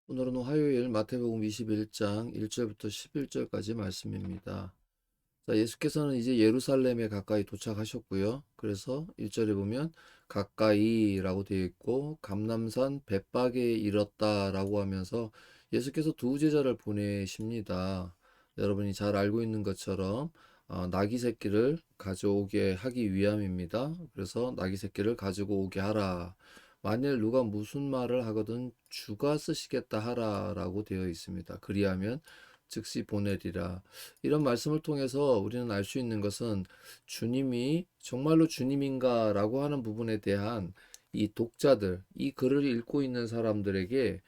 오늘은 화요일 마태복음 21장 1절부터 11절까지 말씀입니다. 자, 예수께서는 이제 예루살렘에 가까이 도착하셨고요. 그래서 1절에 보면 가까이라고 되어 있고 감람산 bet박에 이렀다라고 하면서 예수께서 두 제자를 보내십니다. 여러분이 잘 알고 있는 것처럼 나귀 새끼를 가져오게 하기 위함입니다. 그래서 나귀 새끼를 가지고 오게 하라. 만일 누가 무슨 말을 하거든 주가 쓰시겠다 하라라고 되어 있습니다. 그리하면 즉시 보내리라. 이런 말씀을 통해서 우리는 알 수 있는 것은 주님이 정말로 주님인가라고 하는 부분에 대한 이 독자들, 이 글을 읽고 있는 사람들에게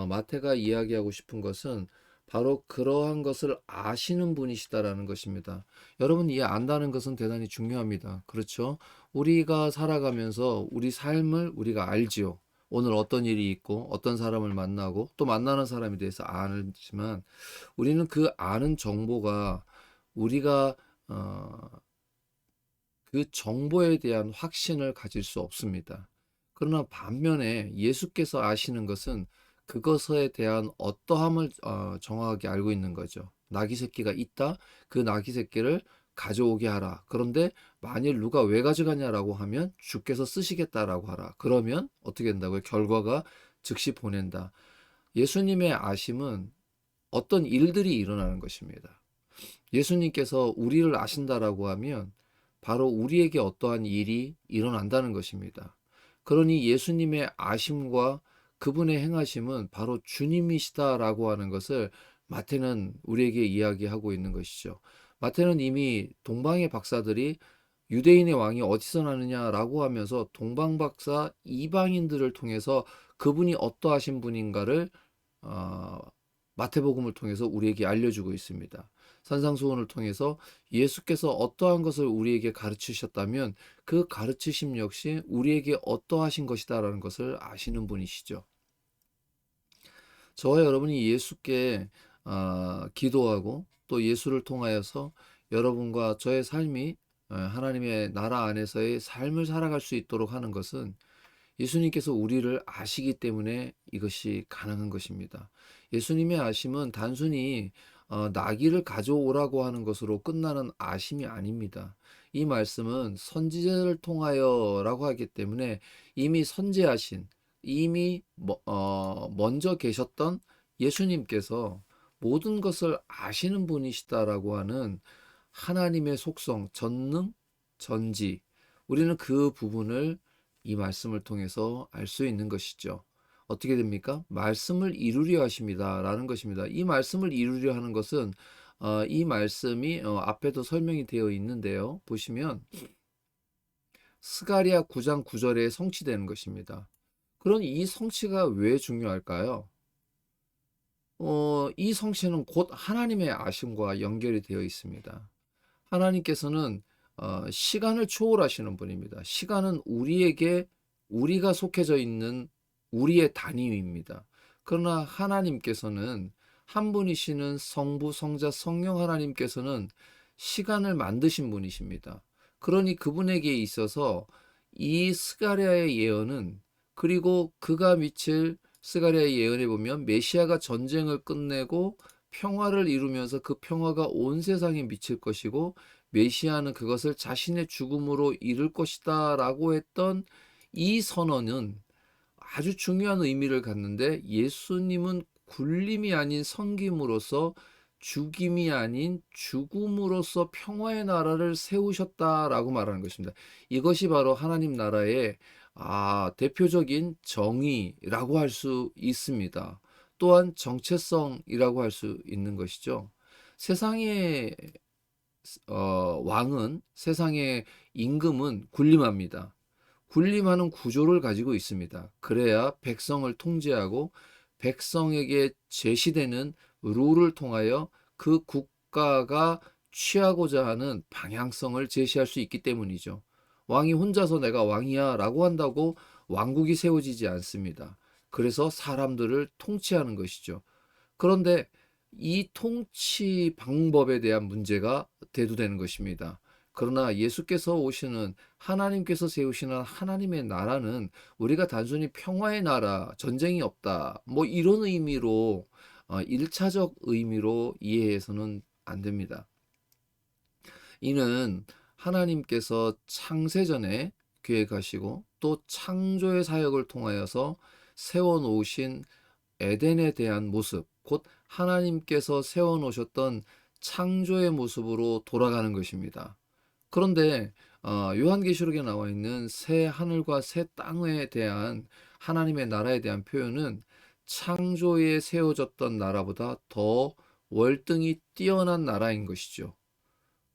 마태가 이야기하고 싶은 것은 바로 그러한 것을 아시는 분이시다라는 것입니다. 여러분, 이 안다는 것은 대단히 중요합니다. 그렇죠? 우리가 살아가면서 우리 삶을 우리가 알지요. 오늘 어떤 일이 있고 어떤 사람을 만나고 또 만나는 사람에 대해서 알지만 우리는 그 아는 정보가 우리가 그 정보에 대한 확신을 가질 수 없습니다. 그러나 반면에 예수께서 아시는 것은 그것에 대한 어떠함을 정확하게 알고 있는 거죠. 나귀 새끼가 있다. 그 나귀 새끼를 가져오게 하라. 그런데 만일 누가 왜 가져가냐라고 하면 주께서 쓰시겠다라고 하라. 그러면 어떻게 된다고요? 결과가 즉시 보낸다. 예수님의 아심은 어떤 일들이 일어나는 것입니다. 예수님께서 우리를 아신다라고 하면 바로 우리에게 어떠한 일이 일어난다는 것입니다. 그러니 예수님의 아심과 그분의 행하심은 바로 주님이시다라고 하는 것을 마태는 우리에게 이야기하고 있는 것이죠. 마태는 이미 동방의 박사들이 유대인의 왕이 어디서 나느냐라고 하면서 동방박사 이방인들을 통해서 그분이 어떠하신 분인가를 어, 마태복음을 통해서 우리에게 알려주고 있습니다. 산상수훈을 통해서 예수께서 어떠한 것을 우리에게 가르치셨다면 그 가르치심 역시 우리에게 어떠하신 것이다라는 것을 아시는 분이시죠. 저와 여러분이 예수께 기도하고 또 예수를 통하여서 여러분과 저의 삶이 하나님의 나라 안에서의 삶을 살아갈 수 있도록 하는 것은 예수님께서 우리를 아시기 때문에 이것이 가능한 것입니다. 예수님의 아심은 단순히 나귀를 가져오라고 하는 것으로 끝나는 아심이 아닙니다. 이 말씀은 선지자를 통하여라고 하기 때문에 이미 선지하신 이미 먼저 계셨던 예수님께서 모든 것을 아시는 분이시다라고 하는 하나님의 속성, 전능, 전지. 우리는 그 부분을 이 말씀을 통해서 알 수 있는 것이죠. 어떻게 됩니까? 말씀을 이루려 하십니다라는 것입니다. 이 말씀을 이루려 하는 것은 이 말씀이 앞에도 설명이 되어 있는데요. 보시면 스가랴 9장 9절에 성취되는 것입니다. 그럼 이 성취가 왜 중요할까요? 이 성취는 곧 하나님의 아심과 연결이 되어 있습니다. 하나님께서는 시간을 초월하시는 분입니다. 시간은 우리가 속해져 있는 우리의 단위입니다. 그러나 하나님께서는 한 분이시는 성부, 성자, 성령 하나님께서는 시간을 만드신 분이십니다. 그러니 그분에게 있어서 이 스가랴의 예언은 그리고 그가 미칠 스가랴의 예언에 보면 메시아가 전쟁을 끝내고 평화를 이루면서 그 평화가 온 세상에 미칠 것이고 메시아는 그것을 자신의 죽음으로 이룰 것이다 라고 했던 이 선언은 아주 중요한 의미를 갖는데 예수님은 굴림이 아닌 섬김으로써 죽임이 아닌 죽음으로써 평화의 나라를 세우셨다라고 말하는 것입니다. 이것이 바로 하나님 나라의 대표적인 정의라고 할 수 있습니다. 또한 정체성이라고 할 수 있는 것이죠. 세상의 왕은 세상의 임금은 군림합니다. 군림하는 구조를 가지고 있습니다. 그래야 백성을 통제하고 백성에게 제시되는 룰을 통하여 그 국가가 취하고자 하는 방향성을 제시할 수 있기 때문이죠. 왕이 혼자서 내가 왕이야 라고 한다고 왕국이 세워지지 않습니다. 그래서 사람들을 통치하는 것이죠. 그런데 이 통치 방법에 대한 문제가 대두되는 것입니다. 그러나 예수께서 오시는 하나님께서 세우시는 하나님의 나라는 우리가 단순히 평화의 나라, 전쟁이 없다, 뭐 이런 의미로 1차적 의미로 이해해서는 안 됩니다. 이는 하나님께서 창세전에 계획하시고 또 창조의 사역을 통하여서 세워놓으신 에덴에 대한 모습, 곧 하나님께서 세워놓으셨던 창조의 모습으로 돌아가는 것입니다. 그런데 요한계시록에 나와 있는 새 하늘과 새 땅에 대한 하나님의 나라에 대한 표현은 창조에 세워졌던 나라보다 더 월등히 뛰어난 나라인 것이죠.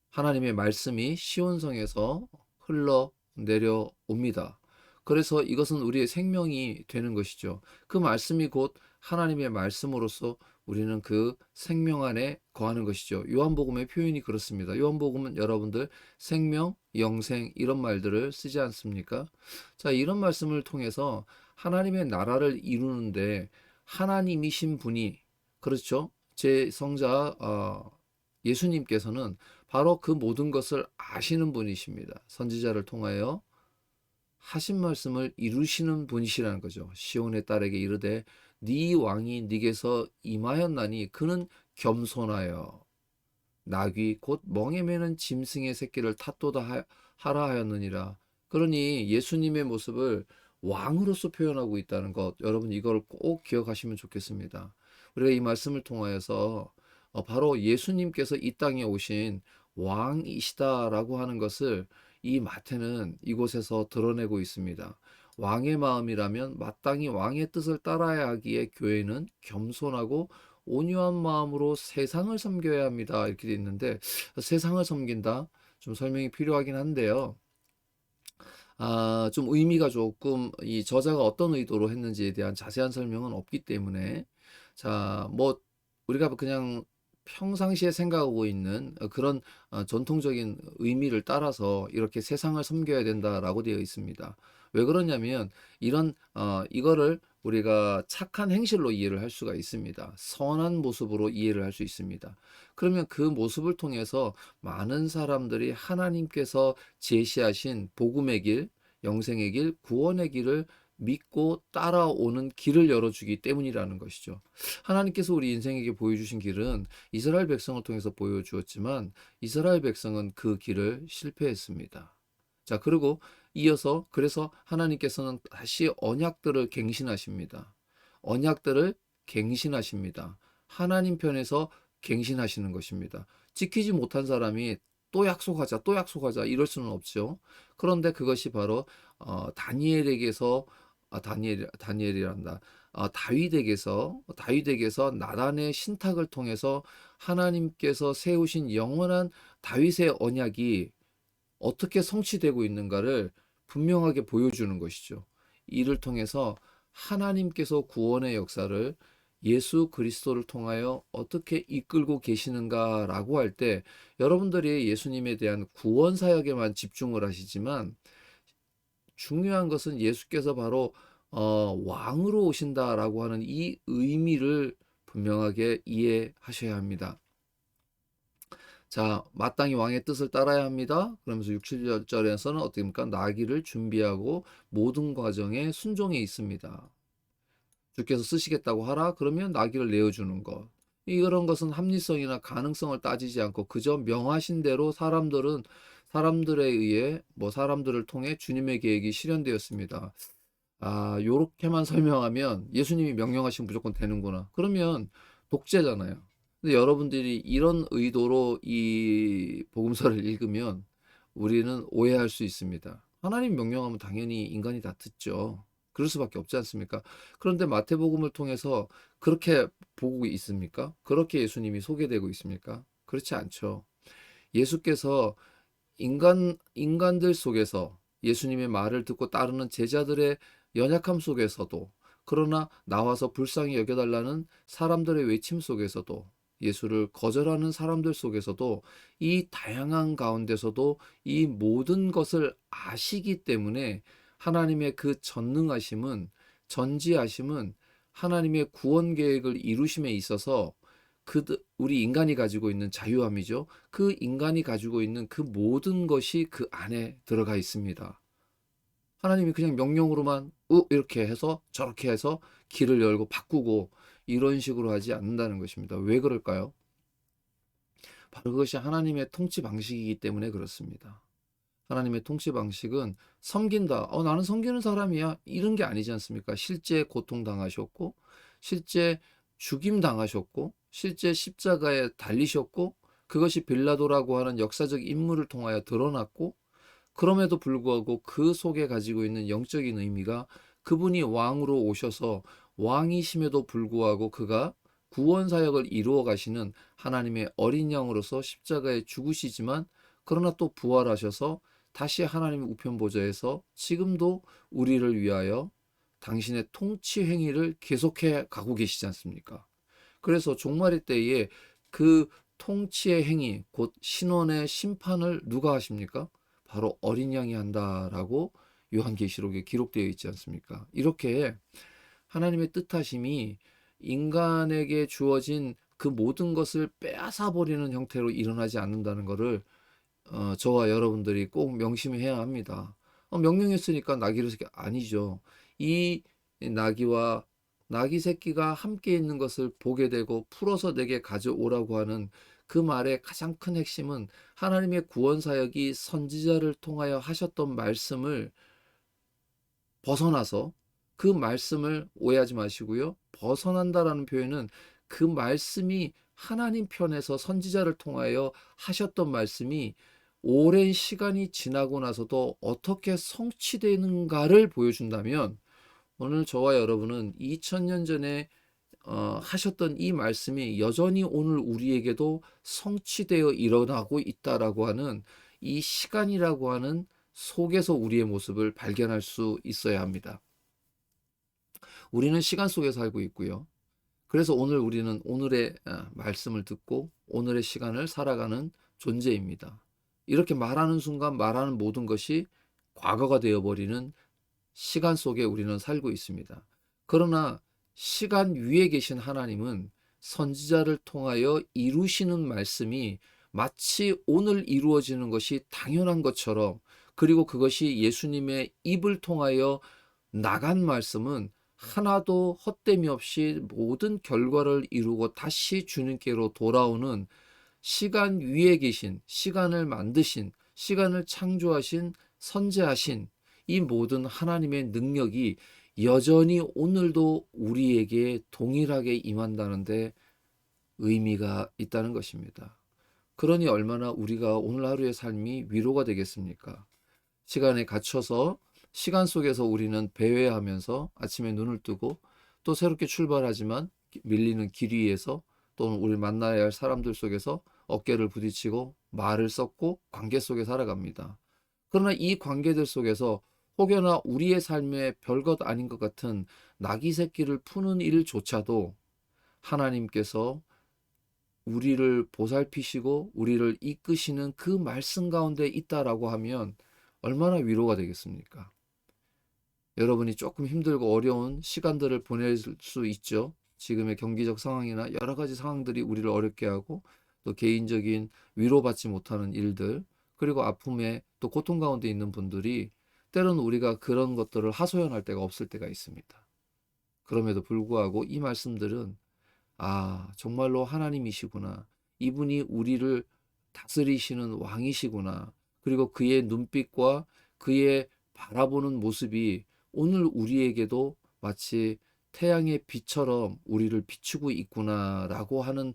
하나님의 말씀이 시온성에서 흘러 내려옵니다. 그래서 이것은 우리의 생명이 되는 것이죠. 그 말씀이 곧 하나님의 말씀으로서 우리는 그 생명 안에 거하는 것이죠. 요한복음의 표현이 그렇습니다. 요한복음은 여러분들 생명, 영생 이런 말들을 쓰지 않습니까? 자, 이런 말씀을 통해서 하나님의 나라를 이루는데 하나님이신 분이 그렇죠. 제 성자 예수님께서는 바로 그 모든 것을 아시는 분이십니다. 선지자를 통하여 하신 말씀을 이루시는 분이시라는 거죠. 시온의 딸에게 이르되 네 왕이 네게서 임하였나니 그는 겸손하여 나귀 곧 멍에 매는 짐승의 새끼를 탓도다 하라 하였느니라. 그러니 예수님의 모습을 왕으로서 표현하고 있다는 것, 여러분 이걸 꼭 기억하시면 좋겠습니다. 우리가 이 말씀을 통하여서 바로 예수님께서 이 땅에 오신 왕이시다라고 하는 것을 이 마태는 이곳에서 드러내고 있습니다. 왕의 마음이라면 마땅히 왕의 뜻을 따라야 하기에 교회는 겸손하고 온유한 마음으로 세상을 섬겨야 합니다. 이렇게 돼 있는데 세상을 섬긴다? 좀 설명이 필요하긴 한데요. 좀 의미가 조금 이 저자가 어떤 의도로 했는지에 대한 자세한 설명은 없기 때문에 자, 뭐 우리가 그냥 평상시에 생각하고 있는 그런 전통적인 의미를 따라서 이렇게 세상을 섬겨야 된다라고 되어 있습니다. 왜 그러냐면 이거를 우리가 착한 행실로 이해를 할 수가 있습니다. 선한 모습으로 이해를 할 수 있습니다. 그러면 그 모습을 통해서 많은 사람들이 하나님께서 제시하신 복음의 길, 영생의 길, 구원의 길을 믿고 따라오는 길을 열어주기 때문이라는 것이죠. 하나님께서 우리 인생에게 보여주신 길은 이스라엘 백성을 통해서 보여주었지만 이스라엘 백성은 그 길을 실패했습니다. 자, 그리고 이어서 그래서 하나님께서는 다시 언약들을 갱신하십니다. 언약들을 갱신하십니다. 하나님 편에서 갱신하시는 것입니다. 지키지 못한 사람이 또 약속하자, 또 약속하자 이럴 수는 없죠. 그런데 그것이 바로 다니엘에게서 다니엘이란다. 다윗에게서 나단의 신탁을 통해서 하나님께서 세우신 영원한 다윗의 언약이 어떻게 성취되고 있는가를 분명하게 보여주는 것이죠. 이를 통해서 하나님께서 구원의 역사를 예수 그리스도를 통하여 어떻게 이끌고 계시는가라고 할 때 여러분들이 예수님에 대한 구원 사역에만 집중을 하시지만 중요한 것은 예수께서 바로 왕으로 오신다라고 하는 이 의미를 분명하게 이해하셔야 합니다. 자, 마땅히 왕의 뜻을 따라야 합니다. 그러면서 6, 7절에서는 어떻게 됩니까? 나귀를 준비하고 모든 과정에 순종해 있습니다. 주께서 쓰시겠다고 하라 그러면 나귀를 내어주는 것. 이런 것은 합리성이나 가능성을 따지지 않고 그저 명하신 대로 사람들에 의해 사람들을 통해 주님의 계획이 실현되었습니다. 요렇게만 설명하면 예수님이 명령하시면 무조건 되는구나. 그러면 독재잖아요. 근데 여러분들이 이런 의도로 이 복음서를 읽으면 우리는 오해할 수 있습니다. 하나님 명령하면 당연히 인간이 다 듣죠. 그럴 수밖에 없지 않습니까? 그런데 마태복음을 통해서 그렇게 보고 있습니까? 그렇게 예수님이 소개되고 있습니까? 그렇지 않죠. 예수께서 인간들 속에서 예수님의 말을 듣고 따르는 제자들의 연약함 속에서도 그러나 나와서 불쌍히 여겨달라는 사람들의 외침 속에서도 예수를 거절하는 사람들 속에서도 이 다양한 가운데서도 이 모든 것을 아시기 때문에 하나님의 그 전지하심은 하나님의 구원 계획을 이루심에 있어서 우리 인간이 가지고 있는 자유함이죠. 그 인간이 가지고 있는 그 모든 것이 그 안에 들어가 있습니다. 하나님이 그냥 명령으로만 이렇게 해서 저렇게 해서 길을 열고 바꾸고 이런 식으로 하지 않는다는 것입니다. 왜 그럴까요? 바로 그것이 하나님의 통치 방식이기 때문에 그렇습니다. 하나님의 통치 방식은 섬긴다. 나는 섬기는 사람이야. 이런 게 아니지 않습니까? 실제 고통당하셨고, 실제 죽임 당하셨고, 실제 십자가에 달리셨고, 그것이 빌라도라고 하는 역사적 인물을 통하여 드러났고, 그럼에도 불구하고 그 속에 가지고 있는 영적인 의미가 그분이 왕으로 오셔서 왕이심에도 불구하고 그가 구원 사역을 이루어 가시는 하나님의 어린 양으로서 십자가에 죽으시지만, 그러나 또 부활하셔서 다시 하나님의 우편 보좌에서 지금도 우리를 위하여 당신의 통치 행위를 계속해 가고 계시지 않습니까? 그래서 종말의 때에 그 통치의 행위, 곧 신원의 심판을 누가 하십니까? 바로 어린 양이 한다라고 요한계시록에 기록되어 있지 않습니까? 이렇게 하나님의 뜻하심이 인간에게 주어진 그 모든 것을 빼앗아 버리는 형태로 일어나지 않는다는 것을 저와 여러분들이 꼭 명심해야 합니다. 명령했으니까 나귀를 새끼 아니죠. 이 나귀와 나귀 새끼가 함께 있는 것을 보게 되고 풀어서 내게 가져오라고 하는 그 말의 가장 큰 핵심은 하나님의 구원 사역이 선지자를 통하여 하셨던 말씀을 벗어나서, 그 말씀을 오해하지 마시고요. 벗어난다라는 표현은 그 말씀이 하나님 편에서 선지자를 통하여 하셨던 말씀이 오랜 시간이 지나고 나서도 어떻게 성취되는가를 보여준다면, 오늘 저와 여러분은 2000년 전에 하셨던 이 말씀이 여전히 오늘 우리에게도 성취되어 일어나고 있다라고 하는 이 시간이라고 하는 속에서 우리의 모습을 발견할 수 있어야 합니다. 우리는 시간 속에 살고 있고요. 그래서 오늘 우리는 오늘의 말씀을 듣고 오늘의 시간을 살아가는 존재입니다. 이렇게 말하는 순간 말하는 모든 것이 과거가 되어버리는 시간 속에 우리는 살고 있습니다. 그러나 시간 위에 계신 하나님은 선지자를 통하여 이루시는 말씀이 마치 오늘 이루어지는 것이 당연한 것처럼, 그리고 그것이 예수님의 입을 통하여 나간 말씀은 하나도 헛됨이 없이 모든 결과를 이루고 다시 주님께로 돌아오는, 시간 위에 계신, 시간을 만드신, 시간을 창조하신, 선재하신 이 모든 하나님의 능력이 여전히 오늘도 우리에게 동일하게 임한다는데 의미가 있다는 것입니다. 그러니 얼마나 우리가 오늘 하루의 삶이 위로가 되겠습니까? 시간에 갇혀서 시간 속에서 우리는 배회하면서 아침에 눈을 뜨고 또 새롭게 출발하지만 밀리는 길 위에서, 또는 우리 만나야 할 사람들 속에서 어깨를 부딪히고 말을 섞고 관계 속에 살아갑니다. 그러나 이 관계들 속에서 혹여나 우리의 삶에 별것 아닌 것 같은 나귀 새끼를 푸는 일조차도 하나님께서 우리를 보살피시고 우리를 이끄시는 그 말씀 가운데 있다라고 하면 얼마나 위로가 되겠습니까? 여러분이 조금 힘들고 어려운 시간들을 보낼 수 있죠. 지금의 경기적 상황이나 여러 가지 상황들이 우리를 어렵게 하고, 또 개인적인 위로받지 못하는 일들, 그리고 아픔에 또 고통 가운데 있는 분들이 때로는 우리가 그런 것들을 하소연할 때가 없을 때가 있습니다. 그럼에도 불구하고 이 말씀들은 정말로 하나님이시구나. 이분이 우리를 다스리시는 왕이시구나. 그리고 그의 눈빛과 그의 바라보는 모습이 오늘 우리에게도 마치 태양의 빛처럼 우리를 비추고 있구나라고 하는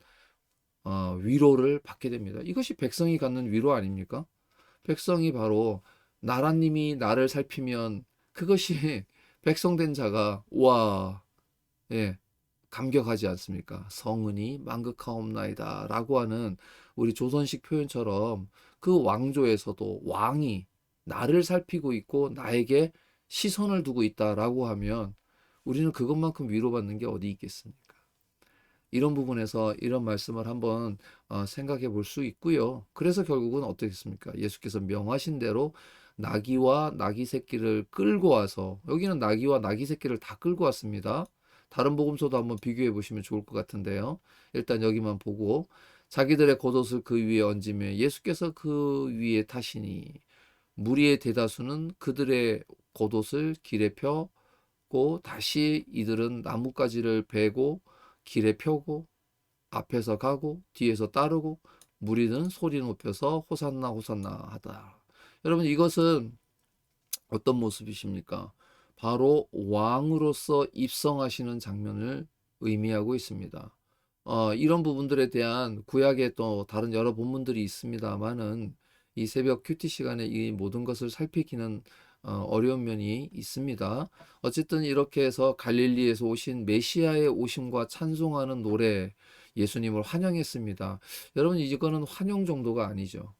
위로를 받게 됩니다. 이것이 백성이 갖는 위로 아닙니까? 백성이 바로 나라님이 나를 살피면 그것이 백성된 자가 와, 예, 감격하지 않습니까? 성은이 만극하옵나이다 라고 하는 우리 조선식 표현처럼 그 왕조에서도 왕이 나를 살피고 있고 나에게 시선을 두고 있다라고 하면 우리는 그것만큼 위로받는 게 어디 있겠습니까? 이런 부분에서 이런 말씀을 한번 생각해 볼 수 있고요. 그래서 결국은 어떻겠습니까? 예수께서 명하신 대로 나귀와 나귀 새끼를 끌고 와서, 여기는 나귀와 나귀 새끼를 다 끌고 왔습니다. 다른 복음서도 한번 비교해 보시면 좋을 것 같은데요. 일단 여기만 보고 자기들의 겉옷을 그 위에 얹으며 예수께서 그 위에 타시니 무리의 대다수는 그들의 겉옷을 길에 펴고 다시 이들은 나뭇가지를 베고 길에 펴고 앞에서 가고 뒤에서 따르고 무리는 소리 높여서 호산나 호산나 하다. 여러분 이것은 어떤 모습이십니까? 바로 왕으로서 입성하시는 장면을 의미하고 있습니다. 이런 부분들에 대한 구약의 또 다른 여러 본문들이 있습니다만은 이 새벽 큐티 시간에 이 모든 것을 살피기는 어려운 면이 있습니다. 어쨌든 이렇게 해서 갈릴리에서 오신 메시아의 오심과 찬송하는 노래 예수님을 환영했습니다. 여러분 이거는 환영 정도가 아니죠.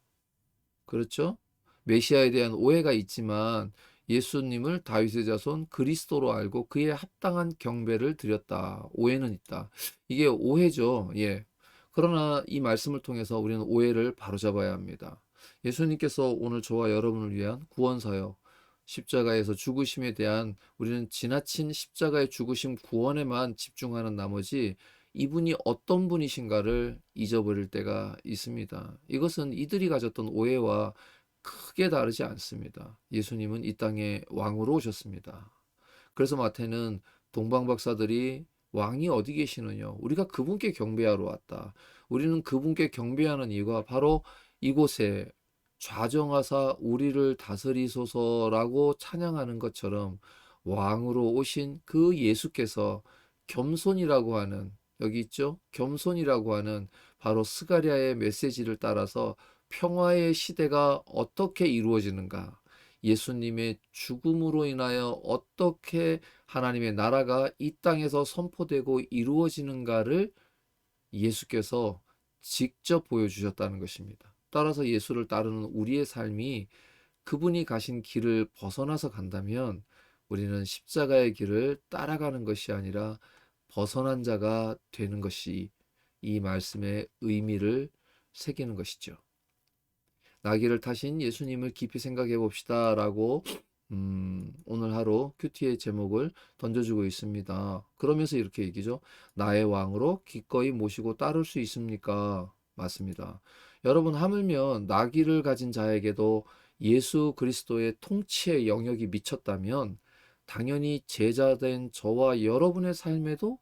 그렇죠? 메시아에 대한 오해가 있지만 예수님을 다윗의 자손 그리스도로 알고 그에 합당한 경배를 드렸다. 오해는 있다. 이게 오해죠. 예. 그러나 이 말씀을 통해서 우리는 오해를 바로잡아야 합니다. 예수님께서 오늘 저와 여러분을 위한 구원사역, 십자가에서 죽으심에 대한 우리는 지나친 십자가의 죽으심 구원에만 집중하는 나머지 이분이 어떤 분이신가를 잊어버릴 때가 있습니다. 이것은 이들이 가졌던 오해와 크게 다르지 않습니다. 예수님은 이 땅에 왕으로 오셨습니다. 그래서 마태는 동방박사들이 왕이 어디 계시느냐? 우리가 그분께 경배하러 왔다. 우리는 그분께 경배하는 이유가 바로 이곳에 좌정하사 우리를 다스리소서라고 찬양하는 것처럼 왕으로 오신 그 예수께서 겸손이라고 하는 여기 있죠? 겸손이라고 하는 바로 스가랴의 메시지를 따라서 평화의 시대가 어떻게 이루어지는가? 예수님의 죽음으로 인하여 어떻게 하나님의 나라가 이 땅에서 선포되고 이루어지는가를 예수께서 직접 보여주셨다는 것입니다. 따라서 예수를 따르는 우리의 삶이 그분이 가신 길을 벗어나서 간다면 우리는 십자가의 길을 따라가는 것이 아니라 벗어난 자가 되는 것이 이 말씀의 의미를 새기는 것이죠. 나귀를 타신 예수님을 깊이 생각해 봅시다 라고 오늘 하루 큐티의 제목을 던져주고 있습니다. 그러면서 이렇게 얘기죠. 나의 왕으로 기꺼이 모시고 따를 수 있습니까? 맞습니다. 여러분 하물며 나귀를 가진 자에게도 예수 그리스도의 통치의 영역이 미쳤다면 당연히 제자된 저와 여러분의 삶에도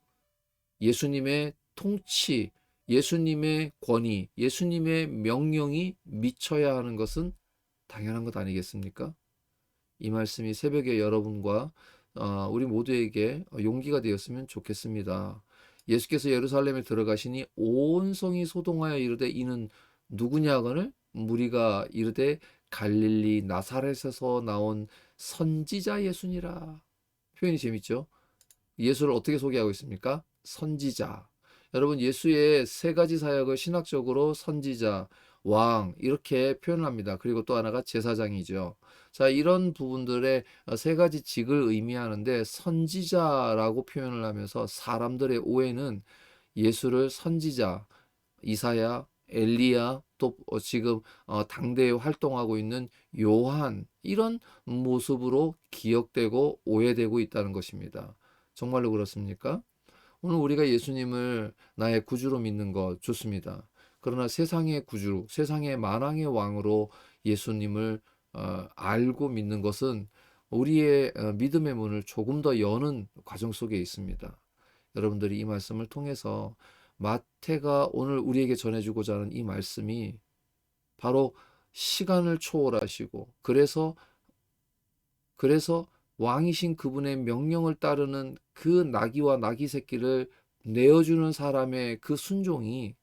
예수님의 통치, 예수님의 권위, 예수님의 명령이 미쳐야 하는 것은 당연한 것 아니겠습니까? 이 말씀이 새벽에 여러분과 우리 모두에게 용기가 되었으면 좋겠습니다. 예수께서 예루살렘에 들어가시니 온 성이 소동하여 이르되 이는 누구냐거늘 무리가 이르되 갈릴리 나사렛에서 나온 선지자 예수니라. 표현이 재밌죠? 예수를 어떻게 소개하고 있습니까? 선지자. 여러분 예수의 세 가지 사역을 신학적으로 선지자, 왕 이렇게 표현을 합니다. 그리고 또 하나가 제사장이죠. 자, 이런 부분들의 세 가지 직을 의미하는데 선지자라고 표현을 하면서 사람들의 오해는 예수를 선지자, 이사야, 엘리야, 또 지금 당대에 활동하고 있는 요한 이런 모습으로 기억되고 오해되고 있다는 것입니다. 정말로 그렇습니까? 오늘 우리가 예수님을 나의 구주로 믿는 것 좋습니다. 그러나 세상의 구주, 세상의 만왕의 왕으로 예수님을 알고 믿는 것은 우리의 믿음의 문을 조금 더 여는 과정 속에 있습니다. 여러분들이 이 말씀을 통해서 마태가 오늘 우리에게 전해주고자 하는 이 말씀이 바로 시간을 초월하시고 그래서 왕이신 그분의 명령을 따르는 그 나귀와 나귀 새끼를 내어주는 사람의 그 순종이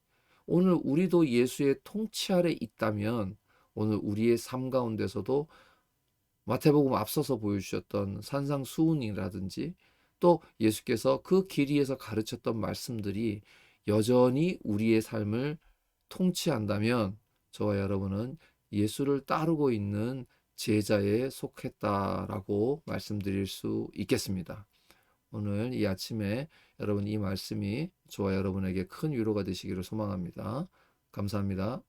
오늘 우리도 예수의 통치 아래 있다면 오늘 우리의 삶 가운데서도 마태복음 앞서서 보여주셨던 산상수훈이라든지 또 예수께서 그 길 위에서 가르쳤던 말씀들이 여전히 우리의 삶을 통치한다면 저와 여러분은 예수를 따르고 있는 제자에 속했다라고 말씀드릴 수 있겠습니다. 오늘 이 아침에 여러분 이 말씀이 저와 여러분에게 큰 위로가 되시기를 소망합니다. 감사합니다.